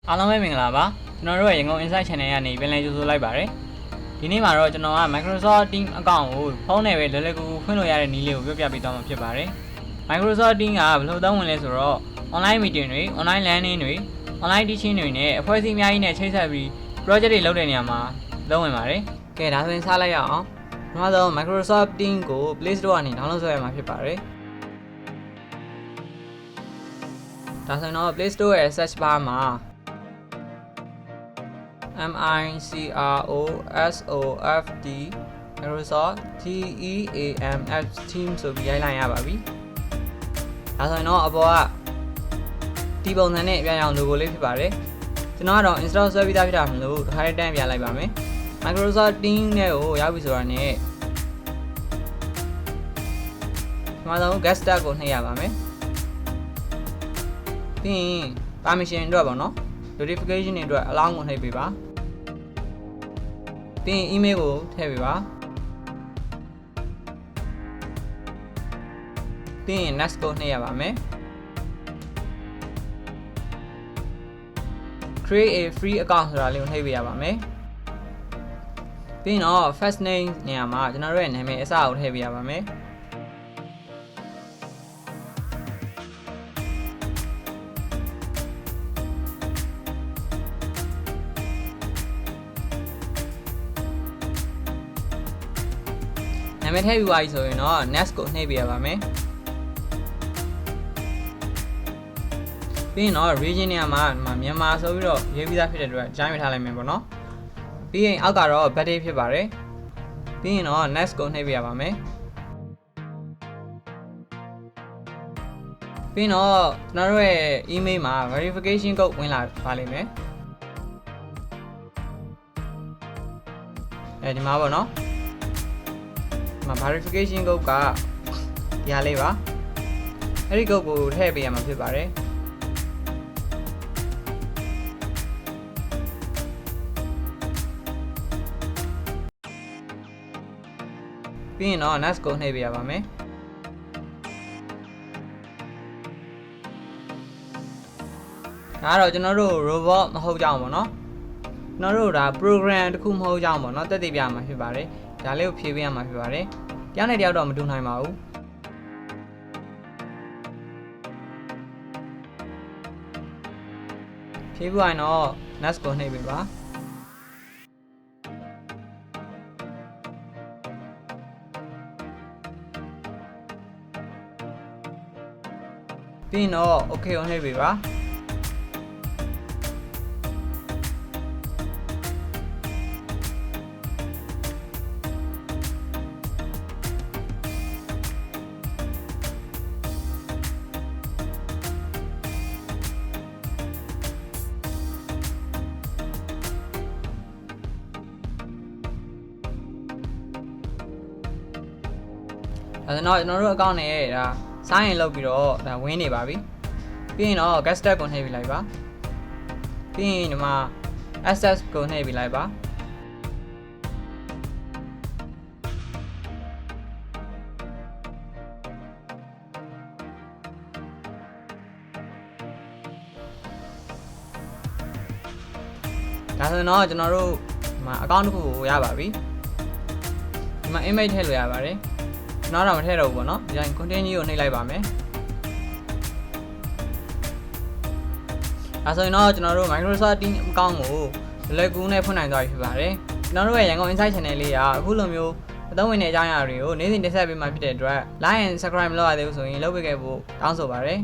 အားလုံးပဲမင်္ဂလာပါကျွန်တော်တို့ရဲ့ရန်ကုန် Insight Channel ကနေပြန်လည်ကြိုဆိုလိုက်ပါရစေဒီနေ့မှာတော့ကျွန်တော်က Microsoft Teams account ကိုဖုန်းနဲ့ပဲလွယ်လွယ်ကူကူဖွင့်လို့ရတဲ့နည်းလေးကိုပြောပြပေးသွားမှာဖြစ်ပါတယ် Microsoft Teams ကဘယ်လိုသုံးဝင်လဲဆိုတော့ online meeting တွေ online learning တွေ online teaching တွေနဲ့အဖွဲ့အစည်းအများကြီးနဲ့ချိတ်ဆက်ပြီး project တွေလုပ်တဲ့နေရာမှာသုံးဝင်ပါတယ်ကဲဒါဆိုရင်စလိုက်ရအောင်ပထမဆုံး Microsoft Teams ကို Play Store ကနေ download ဆွဲရမှာဖြစ်ပါတယ်ဒါဆိုရင်တော့ Play Store ရဲ့ search bar မှာMicrosoft Microsoft Teams ဆိုပြီးရိုက်လိုက်ရပါပြီ။ဒါဆိုရင်တော့အပေါ်ကဒီပုံစံနဲ့ပြန်အောင် logo လေးဖြစ်ပါတယ်။ကျွန်တော်ကတော့ install ဆွဲပြီးသားဖြစ်တာမလို့တစ်ခါတည်းတန်းပြန်လိုက်ပါမယ်။ Microsoft Teams နဲ့ကိုရောက်ပြီဆိုတာနဲ့ဒီမှာတော့ get start ကိုနှိပ်ရပါမယ်။ပြီးရင် permission အတွက်ပေါ့နော်။ notification တွေအတွက် allow ကိုနှိပ်ပေးပါပြီးရင် email ကိုထည့်ပေးပါပြီးရင် next ကိုနှိပ်ရပါမယ် create a free account ဆိုတာလေးကိုနှိပ်ပေးရပါမယ်ပြီးရင်တော့ first name နေရာမှာကျွန်တော်တို့ရဲ့နာမည်အစကိုထည့်ပေးရပါမယ်နာမည်ထည့်ပြီးသွားပြီဆိုရင်တော့ next ကိုနှိပ်ပေးရပါမယ်ပြီးရင်တော့ region နေရာမှာမြန်မာဆိုပြီးတော့ရေးပြီးသားဖြစ်တဲ့အတွက်ဂျိုင်းပြထားလိုက်မယ်ပေါ့နော်ပြီးရင်အောက်ကတော့ birthday ဖြစ်ပါတယ်ပြီးရင်တော့ next ကိုနှိပ်ပေးရပါမယ်ပြီးရင်တော့ကျွန်တော်တို့ရဲ့ email မှာ verification code ဝင်လာပါလိမ့်မယ်ဒီမှာပေါ့နော်verification code ကဒီဟာလေးပါအဲ့ဒီ code ကိုထည့်ပေးရမှာဖြစ်ပါတယ်ပြီးရင်တော့ next ကိုနှိပ်ပေးရပါမယ်ဒါကတော့ကျွန်တော်တို့ robot မဟုတ်ကြအောင်ပေါ့နော်ကျွန်တော်တို့ဒါ program တစ်ခုမဟုတ်ကြအောင်ပေါ့နော်တက်တည်ပြမှာဖြစ်ပါတယ်ဒါလေးကိုဖြည့်ပေးရမှာဖြစ်ပါတယ်တယောက်နဲ့တယောက်တော့မတူနိုင်ပါဘူးဖြည့်ပြီးရင်တော့ next ကိုနှိပ်ပေးပါပြီးရင်တော့ okay ကိုနှိပ်ပေးပါဒါဆိုတော့ကျွန်တော်တို့အကောင့်နဲ့ဒါစားရင်လောက်ပြီးတော့ဒါဝင်းနေပါပြီပြီးရင်တော့ get start ကိုနှိပ်ပြလိုက်ပါပြီးရင်ဒီမှာ access ကိုနှိပ်ပြလိုက်ပါဒါဆိုတော့ကျွန်တော်တို့ဒီမှာအကောင့်တစ်ခုကိုရပါပြီဒီမှာ image ထည့်လို့ရပါတယ်ကျွန်တော်တော့မထည့်တော့ဘူးပေါ့နော်ဒီတိုင်း continue ကိုနှိပ်လိုက်ပါမယ်ဒါဆိုရင်တော့ကျွန်တော်တို့ Microsoft Teams account ကိုလွယ်ကူနဲ့ဖွင့်နိုင်သွားပြီဖြစ်ပါတယ်ကျွန်တော်တို့ရဲ့ရန်ကုန် Insight Channel လေးကအခုလိုမျိုးအသုံးဝင်တဲ့အကြောင်းအရာတွေကိုနေ့စဉ်တင်ဆက်ပေးမှဖြစ်တဲ့အတွက် like and subscribe မလုပ်ရသေးဘူးဆိုရင်လုပ်ပေးခဲ့ဖို့တောင်းဆိုပါတယ်